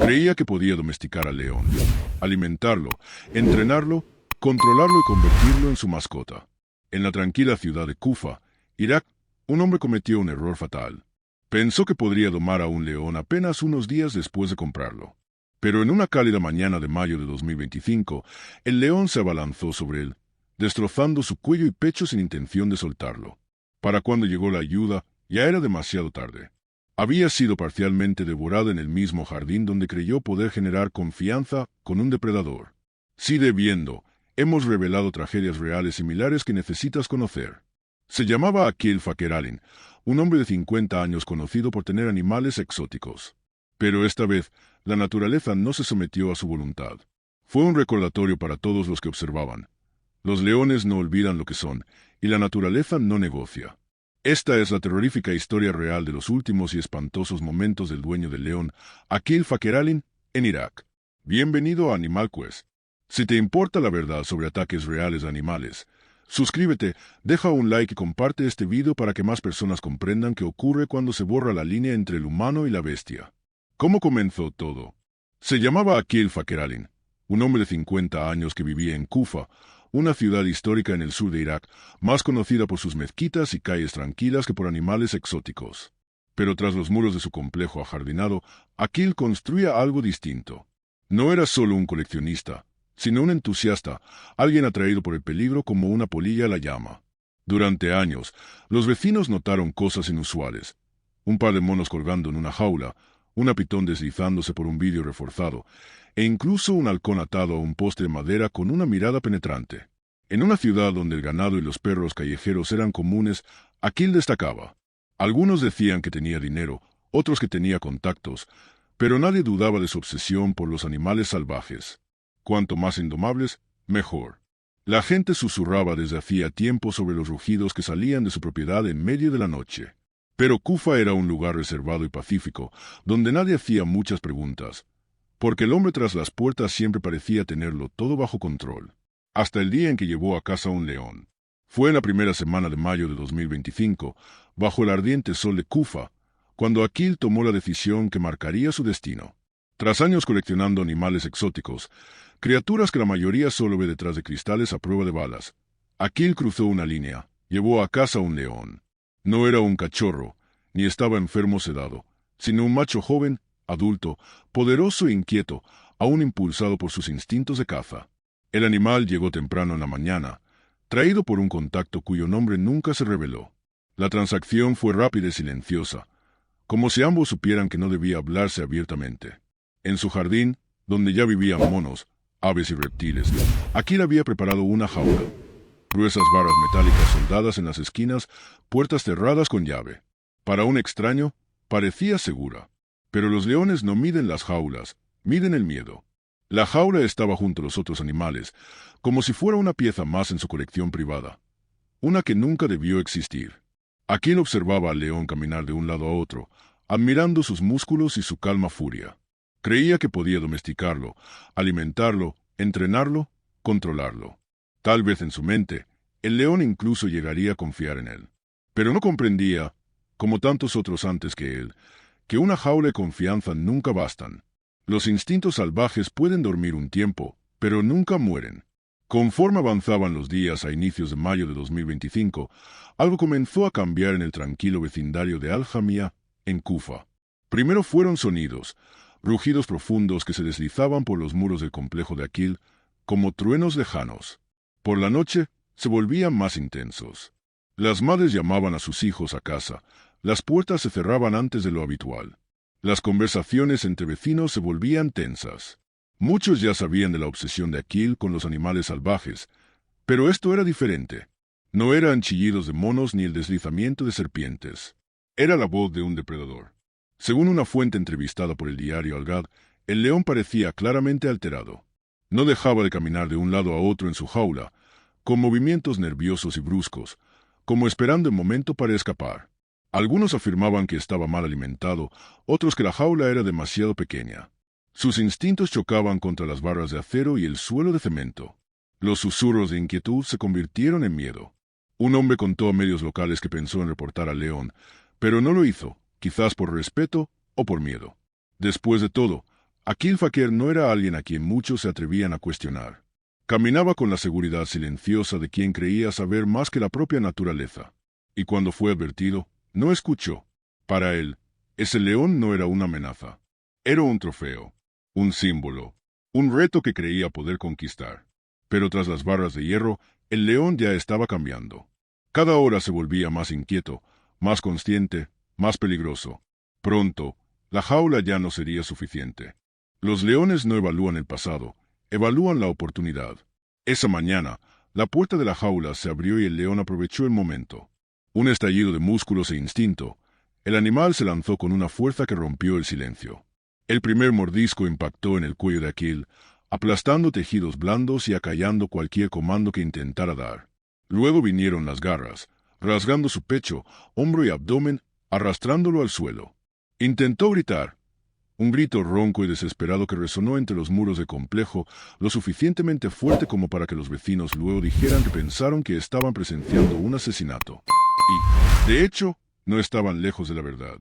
Creía que podía domesticar al león, alimentarlo, entrenarlo, controlarlo y convertirlo en su mascota. En la tranquila ciudad de Kufa, Irak, un hombre cometió un error fatal. Pensó que podría domar a un león apenas unos días después de comprarlo. Pero en una cálida mañana de mayo de 2025, el león se abalanzó sobre él, destrozando su cuello y pecho sin intención de soltarlo. Para cuando llegó la ayuda, ya era demasiado tarde. Había sido parcialmente devorado en el mismo jardín donde creyó poder generar confianza con un depredador. Sigue viendo, hemos revelado tragedias reales similares que necesitas conocer. Se llamaba Akil Fakeralin, un hombre de 50 años conocido por tener animales exóticos. Pero esta vez, la naturaleza no se sometió a su voluntad. Fue un recordatorio para todos los que observaban. Los leones no olvidan lo que son, y la naturaleza no negocia. Esta es la terrorífica historia real de los últimos y espantosos momentos del dueño del león, Akil Fakeralin, en Irak. Bienvenido a Animal Quest. Si te importa la verdad sobre ataques reales a animales, suscríbete, deja un like y comparte este video para que más personas comprendan qué ocurre cuando se borra la línea entre el humano y la bestia. ¿Cómo comenzó todo? Se llamaba Akil Fakeralin, un hombre de 50 años que vivía en Kufa, una ciudad histórica en el sur de Irak, más conocida por sus mezquitas y calles tranquilas que por animales exóticos. Pero tras los muros de su complejo ajardinado, Akil construía algo distinto. No era solo un coleccionista, sino un entusiasta, alguien atraído por el peligro como una polilla a la llama. Durante años, los vecinos notaron cosas inusuales. Un par de monos colgando en una jaula, una pitón deslizándose por un vidrio reforzado, e incluso un halcón atado a un poste de madera con una mirada penetrante. En una ciudad donde el ganado y los perros callejeros eran comunes, Akil destacaba. Algunos decían que tenía dinero, otros que tenía contactos, pero nadie dudaba de su obsesión por los animales salvajes. Cuanto más indomables, mejor. La gente susurraba desde hacía tiempo sobre los rugidos que salían de su propiedad en medio de la noche. Pero Kufa era un lugar reservado y pacífico, donde nadie hacía muchas preguntas, porque el hombre tras las puertas siempre parecía tenerlo todo bajo control. Hasta el día en que llevó a casa un león. Fue en la primera semana de mayo de 2025, bajo el ardiente sol de Kufa, cuando Akil tomó la decisión que marcaría su destino. Tras años coleccionando animales exóticos, criaturas que la mayoría solo ve detrás de cristales a prueba de balas, Akil cruzó una línea, llevó a casa un león. No era un cachorro, ni estaba enfermo o sedado, sino un macho joven, adulto, poderoso e inquieto, aún impulsado por sus instintos de caza. El animal llegó temprano en la mañana, traído por un contacto cuyo nombre nunca se reveló. La transacción fue rápida y silenciosa, como si ambos supieran que no debía hablarse abiertamente. En su jardín, donde ya vivían monos, aves y reptiles, Akil había preparado una jaula. Gruesas barras metálicas soldadas en las esquinas, puertas cerradas con llave. Para un extraño, parecía segura. Pero los leones no miden las jaulas, miden el miedo. La jaula estaba junto a los otros animales, como si fuera una pieza más en su colección privada. Una que nunca debió existir. Akil observaba al león caminar de un lado a otro, admirando sus músculos y su calma furia. Creía que podía domesticarlo, alimentarlo, entrenarlo, controlarlo. Tal vez en su mente, el león incluso llegaría a confiar en él. Pero no comprendía, como tantos otros antes que él, que una jaula y confianza nunca bastan. Los instintos salvajes pueden dormir un tiempo, pero nunca mueren. Conforme avanzaban los días a inicios de mayo de 2025, algo comenzó a cambiar en el tranquilo vecindario de Al-Jamia, en Kufa. Primero fueron sonidos, rugidos profundos que se deslizaban por los muros del complejo de Akil, como truenos lejanos. Por la noche, se volvían más intensos. Las madres llamaban a sus hijos a casa, las puertas se cerraban antes de lo habitual. Las conversaciones entre vecinos se volvían tensas. Muchos ya sabían de la obsesión de Akil con los animales salvajes, pero esto era diferente. No eran chillidos de monos ni el deslizamiento de serpientes. Era la voz de un depredador. Según una fuente entrevistada por el diario Al-Ghad, el león parecía claramente alterado. No dejaba de caminar de un lado a otro en su jaula, con movimientos nerviosos y bruscos, como esperando el momento para escapar. Algunos afirmaban que estaba mal alimentado, otros que la jaula era demasiado pequeña. Sus instintos chocaban contra las barras de acero y el suelo de cemento. Los susurros de inquietud se convirtieron en miedo. Un hombre contó a medios locales que pensó en reportar al león, pero no lo hizo, quizás por respeto o por miedo. Después de todo, Akil Fakir no era alguien a quien muchos se atrevían a cuestionar. Caminaba con la seguridad silenciosa de quien creía saber más que la propia naturaleza. Y cuando fue advertido, no escuchó. Para él, ese león no era una amenaza. Era un trofeo, un símbolo, un reto que creía poder conquistar. Pero tras las barras de hierro, el león ya estaba cambiando. Cada hora se volvía más inquieto, más consciente, más peligroso. Pronto, la jaula ya no sería suficiente. Los leones no evalúan el pasado, evalúan la oportunidad. Esa mañana, la puerta de la jaula se abrió y el león aprovechó el momento. Un estallido de músculos e instinto. El animal se lanzó con una fuerza que rompió el silencio. El primer mordisco impactó en el cuello de Akil, aplastando tejidos blandos y acallando cualquier comando que intentara dar. Luego vinieron las garras, rasgando su pecho, hombro y abdomen, arrastrándolo al suelo. Intentó gritar. Un grito ronco y desesperado que resonó entre los muros del complejo, lo suficientemente fuerte como para que los vecinos luego dijeran que pensaron que estaban presenciando un asesinato. Y, de hecho, no estaban lejos de la verdad.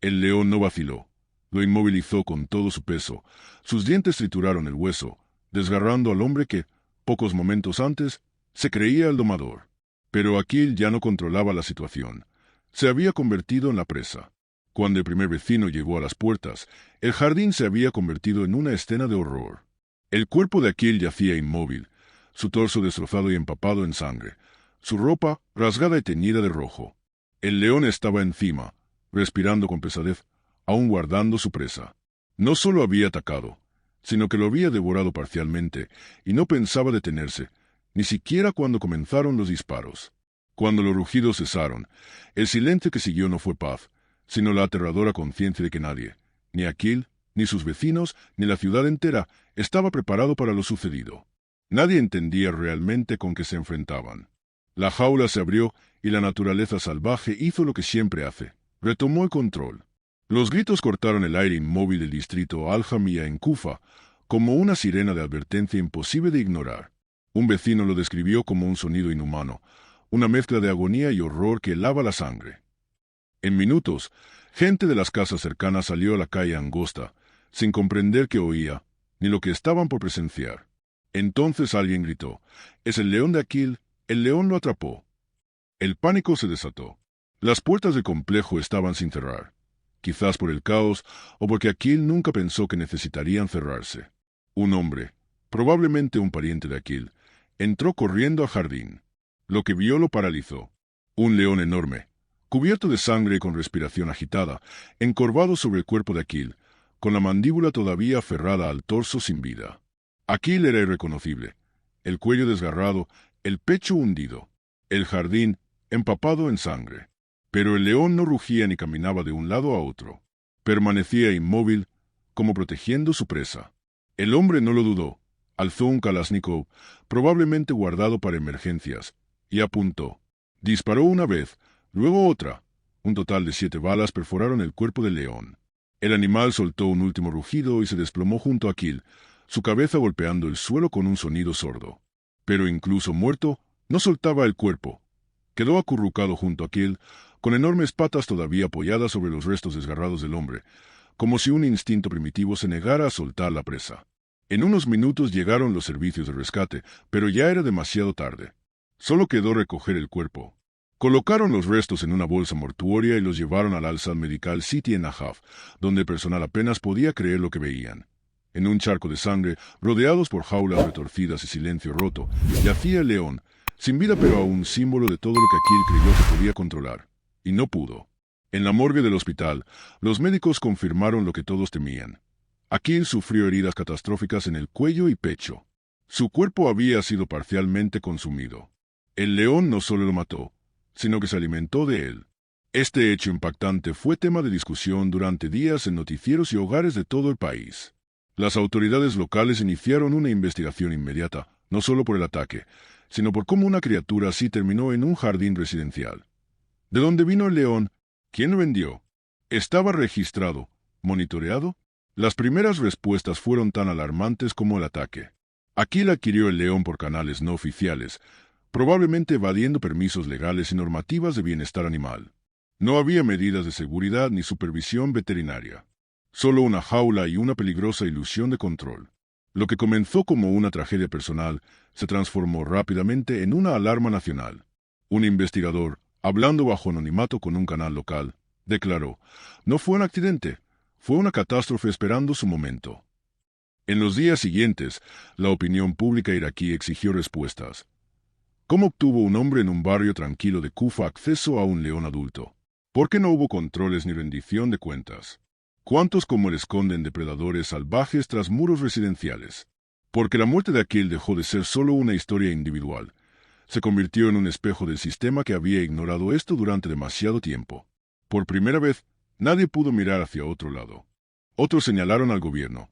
El león no vaciló. Lo inmovilizó con todo su peso. Sus dientes trituraron el hueso, desgarrando al hombre que, pocos momentos antes, se creía el domador. Pero Akil ya no controlaba la situación. Se había convertido en la presa. Cuando el primer vecino llegó a las puertas, el jardín se había convertido en una escena de horror. El cuerpo de Akil yacía inmóvil, su torso destrozado y empapado en sangre, su ropa rasgada y teñida de rojo. El león estaba encima, respirando con pesadez, aún guardando su presa. No solo había atacado, sino que lo había devorado parcialmente, y no pensaba detenerse, ni siquiera cuando comenzaron los disparos. Cuando los rugidos cesaron, el silencio que siguió no fue paz, sino la aterradora conciencia de que nadie, ni Akil, ni sus vecinos, ni la ciudad entera, estaba preparado para lo sucedido. Nadie entendía realmente con qué se enfrentaban. La jaula se abrió y la naturaleza salvaje hizo lo que siempre hace, retomó el control. Los gritos cortaron el aire inmóvil del distrito Al-Jamia en Kufa, como una sirena de advertencia imposible de ignorar. Un vecino lo describió como un sonido inhumano, una mezcla de agonía y horror que helaba la sangre. En minutos, gente de las casas cercanas salió a la calle angosta, sin comprender qué oía, ni lo que estaban por presenciar. Entonces alguien gritó: «¡Es el león de Akil! ¡El león lo atrapó!». El pánico se desató. Las puertas del complejo estaban sin cerrar, quizás por el caos o porque Akil nunca pensó que necesitarían cerrarse. Un hombre, probablemente un pariente de Akil, entró corriendo al jardín. Lo que vio lo paralizó. Un león enorme, cubierto de sangre y con respiración agitada, encorvado sobre el cuerpo de Akil, con la mandíbula todavía aferrada al torso sin vida. Akil era irreconocible, el cuello desgarrado, el pecho hundido, el jardín empapado en sangre. Pero el león no rugía ni caminaba de un lado a otro. Permanecía inmóvil, como protegiendo su presa. El hombre no lo dudó. Alzó un Kalashnikov, probablemente guardado para emergencias, y apuntó. Disparó una vez, luego otra. Un total de 7 balas perforaron el cuerpo del león. El animal soltó un último rugido y se desplomó junto a Akil, su cabeza golpeando el suelo con un sonido sordo. Pero incluso muerto, no soltaba el cuerpo. Quedó acurrucado junto a Akil, con enormes patas todavía apoyadas sobre los restos desgarrados del hombre, como si un instinto primitivo se negara a soltar la presa. En unos minutos llegaron los servicios de rescate, pero ya era demasiado tarde. Solo quedó recoger el cuerpo. Colocaron los restos en una bolsa mortuoria y los llevaron al Al-Sad Medical City en Najaf, donde el personal apenas podía creer lo que veían. En un charco de sangre, rodeados por jaulas retorcidas y silencio roto, yacía el león, sin vida pero aún símbolo de todo lo que Akil creyó que podía controlar. Y no pudo. En la morgue del hospital, los médicos confirmaron lo que todos temían. Akil sufrió heridas catastróficas en el cuello y pecho. Su cuerpo había sido parcialmente consumido. El león no solo lo mató, sino que se alimentó de él. Este hecho impactante fue tema de discusión durante días en noticieros y hogares de todo el país. Las autoridades locales iniciaron una investigación inmediata, no solo por el ataque, sino por cómo una criatura así terminó en un jardín residencial. ¿De dónde vino el león? ¿Quién lo vendió? ¿Estaba registrado? ¿Monitoreado? Las primeras respuestas fueron tan alarmantes como el ataque. Akil adquirió el león por canales no oficiales, probablemente evadiendo permisos legales y normativas de bienestar animal. No había medidas de seguridad ni supervisión veterinaria. Solo una jaula y una peligrosa ilusión de control. Lo que comenzó como una tragedia personal se transformó rápidamente en una alarma nacional. Un investigador, hablando bajo anonimato con un canal local, declaró: "No fue un accidente, fue una catástrofe esperando su momento". En los días siguientes, la opinión pública iraquí exigió respuestas. ¿Cómo obtuvo un hombre en un barrio tranquilo de Kufa acceso a un león adulto? ¿Por qué no hubo controles ni rendición de cuentas? ¿Cuántos como él esconden depredadores salvajes tras muros residenciales? Porque la muerte de Akil dejó de ser solo una historia individual. Se convirtió en un espejo del sistema que había ignorado esto durante demasiado tiempo. Por primera vez, nadie pudo mirar hacia otro lado. Otros señalaron al gobierno.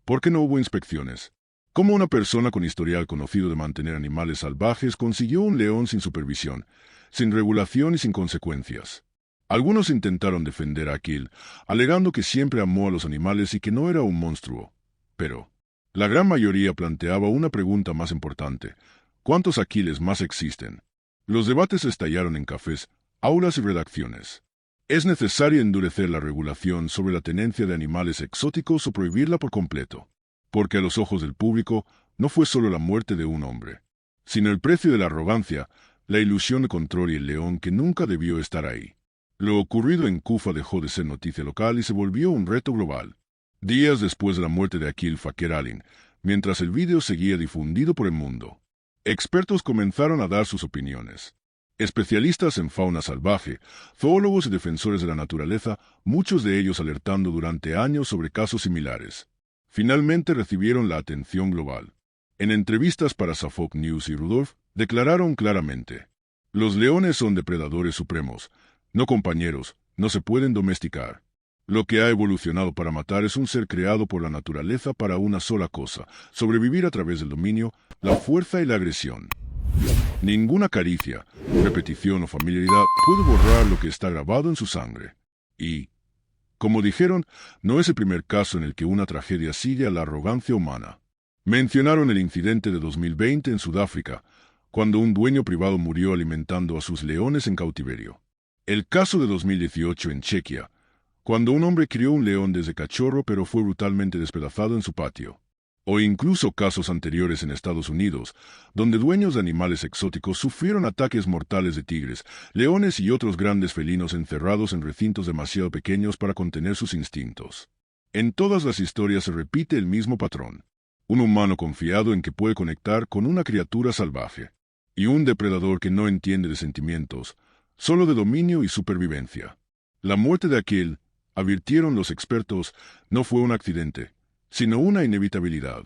¿Por qué no hubo inspecciones? ¿Cómo una persona con historial conocido de mantener animales salvajes consiguió un león sin supervisión, sin regulación y sin consecuencias? Algunos intentaron defender a Akil, alegando que siempre amó a los animales y que no era un monstruo. Pero la gran mayoría planteaba una pregunta más importante: ¿cuántos Akiles más existen? Los debates estallaron en cafés, aulas y redacciones. ¿Es necesario endurecer la regulación sobre la tenencia de animales exóticos o prohibirla por completo? Porque a los ojos del público no fue solo la muerte de un hombre, sino el precio de la arrogancia, la ilusión de control y el león que nunca debió estar ahí. Lo ocurrido en Kufa dejó de ser noticia local y se volvió un reto global. Días después de la muerte de Akil Faker Alin, mientras el vídeo seguía difundido por el mundo, expertos comenzaron a dar sus opiniones. Especialistas en fauna salvaje, zoólogos y defensores de la naturaleza, muchos de ellos alertando durante años sobre casos similares, finalmente recibieron la atención global. En entrevistas para Suffolk News y Rudolph, declararon claramente: "Los leones son depredadores supremos, no compañeros, no se pueden domesticar. Lo que ha evolucionado para matar es un ser creado por la naturaleza para una sola cosa: sobrevivir a través del dominio, la fuerza y la agresión. Ninguna caricia, repetición o familiaridad puede borrar lo que está grabado en su sangre". Y, como dijeron, no es el primer caso en el que una tragedia sigue a la arrogancia humana. Mencionaron el incidente de 2020 en Sudáfrica, cuando un dueño privado murió alimentando a sus leones en cautiverio. El caso de 2018 en Chequia, cuando un hombre crió un león desde cachorro pero fue brutalmente despedazado en su patio. O incluso casos anteriores en Estados Unidos, donde dueños de animales exóticos sufrieron ataques mortales de tigres, leones y otros grandes felinos encerrados en recintos demasiado pequeños para contener sus instintos. En todas las historias se repite el mismo patrón: un humano confiado en que puede conectar con una criatura salvaje, y un depredador que no entiende de sentimientos, solo de dominio y supervivencia. La muerte de Akil, advirtieron los expertos, no fue un accidente, sino una inevitabilidad.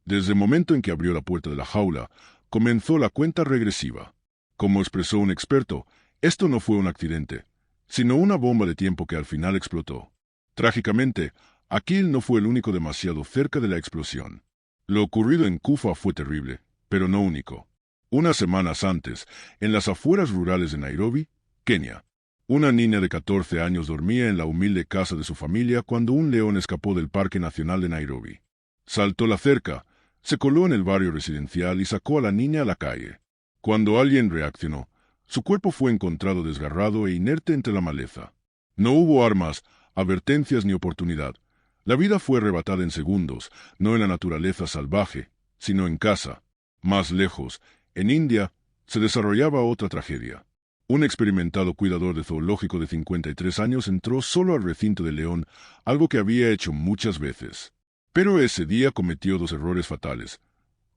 Desde el momento en que abrió la puerta de la jaula, comenzó la cuenta regresiva. Como expresó un experto, esto no fue un accidente, sino una bomba de tiempo que al final explotó. Trágicamente, Akil no fue el único demasiado cerca de la explosión. Lo ocurrido en Kufa fue terrible, pero no único. Unas semanas antes, en las afueras rurales de Nairobi, Kenia, una niña de 14 años dormía en la humilde casa de su familia cuando un león escapó del Parque Nacional de Nairobi. Saltó la cerca, se coló en el barrio residencial y sacó a la niña a la calle. Cuando alguien reaccionó, su cuerpo fue encontrado desgarrado e inerte entre la maleza. No hubo armas, advertencias ni oportunidad. La vida fue arrebatada en segundos, no en la naturaleza salvaje, sino en casa. Más lejos, en India, se desarrollaba otra tragedia. Un experimentado cuidador de zoológico de 53 años entró solo al recinto del león, algo que había hecho muchas veces. Pero ese día cometió dos errores fatales.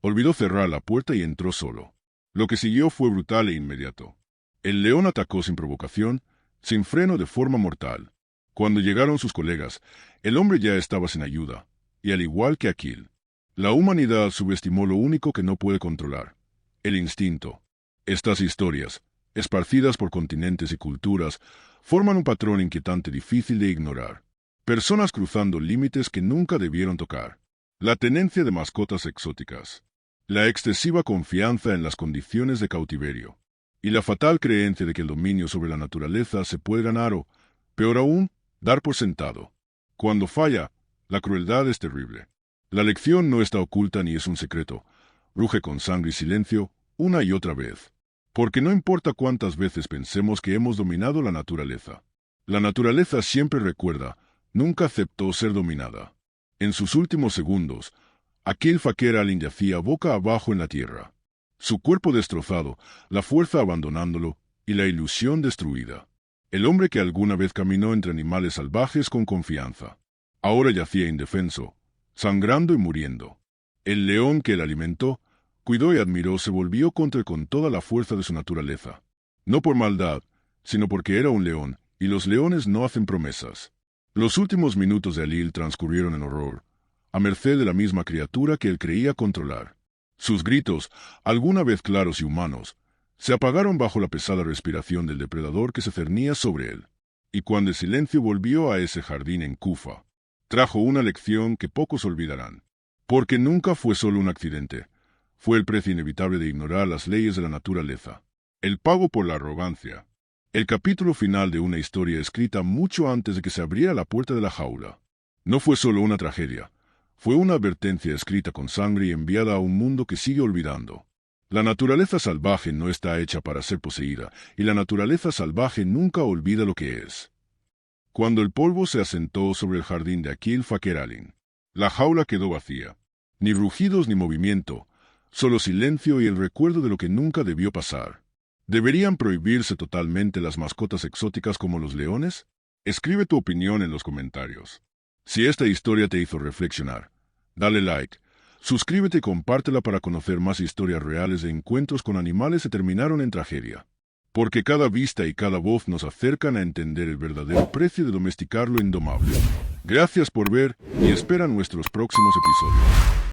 Olvidó cerrar la puerta y entró solo. Lo que siguió fue brutal e inmediato. El león atacó sin provocación, sin freno, de forma mortal. Cuando llegaron sus colegas, el hombre ya estaba sin ayuda, y al igual que Akil, la humanidad subestimó lo único que no puede controlar: el instinto. Estas historias, esparcidas por continentes y culturas, forman un patrón inquietante difícil de ignorar. Personas cruzando límites que nunca debieron tocar. La tenencia de mascotas exóticas. La excesiva confianza en las condiciones de cautiverio. Y la fatal creencia de que el dominio sobre la naturaleza se puede ganar o, peor aún, dar por sentado. Cuando falla, la crueldad es terrible. La lección no está oculta ni es un secreto. Ruge con sangre y silencio, una y otra vez. Porque no importa cuántas veces pensemos que hemos dominado la naturaleza siempre recuerda: nunca aceptó ser dominada. En sus últimos segundos, aquel Fakir Alin yacía boca abajo en la tierra. Su cuerpo destrozado, la fuerza abandonándolo y la ilusión destruida. El hombre que alguna vez caminó entre animales salvajes con confianza. Ahora yacía indefenso, sangrando y muriendo. El león que él alimentó, cuidó y admiró se volvió contra él con toda la fuerza de su naturaleza. No por maldad, sino porque era un león, y los leones no hacen promesas. Los últimos minutos de Alil transcurrieron en horror, a merced de la misma criatura que él creía controlar. Sus gritos, alguna vez claros y humanos, se apagaron bajo la pesada respiración del depredador que se cernía sobre él. Y cuando el silencio volvió a ese jardín en Kufa, trajo una lección que pocos olvidarán. Porque nunca fue solo un accidente. Fue el precio inevitable de ignorar las leyes de la naturaleza. El pago por la arrogancia. El capítulo final de una historia escrita mucho antes de que se abriera la puerta de la jaula. No fue solo una tragedia. Fue una advertencia escrita con sangre y enviada a un mundo que sigue olvidando. La naturaleza salvaje no está hecha para ser poseída, y la naturaleza salvaje nunca olvida lo que es. Cuando el polvo se asentó sobre el jardín de Akil Fakir Alin, la jaula quedó vacía. Ni rugidos ni movimiento, solo silencio y el recuerdo de lo que nunca debió pasar. ¿Deberían prohibirse totalmente las mascotas exóticas como los leones? Escribe tu opinión en los comentarios. Si esta historia te hizo reflexionar, dale like, suscríbete y compártela para conocer más historias reales de encuentros con animales que terminaron en tragedia. Porque cada vista y cada voz nos acercan a entender el verdadero precio de domesticar lo indomable. Gracias por ver y espera nuestros próximos episodios.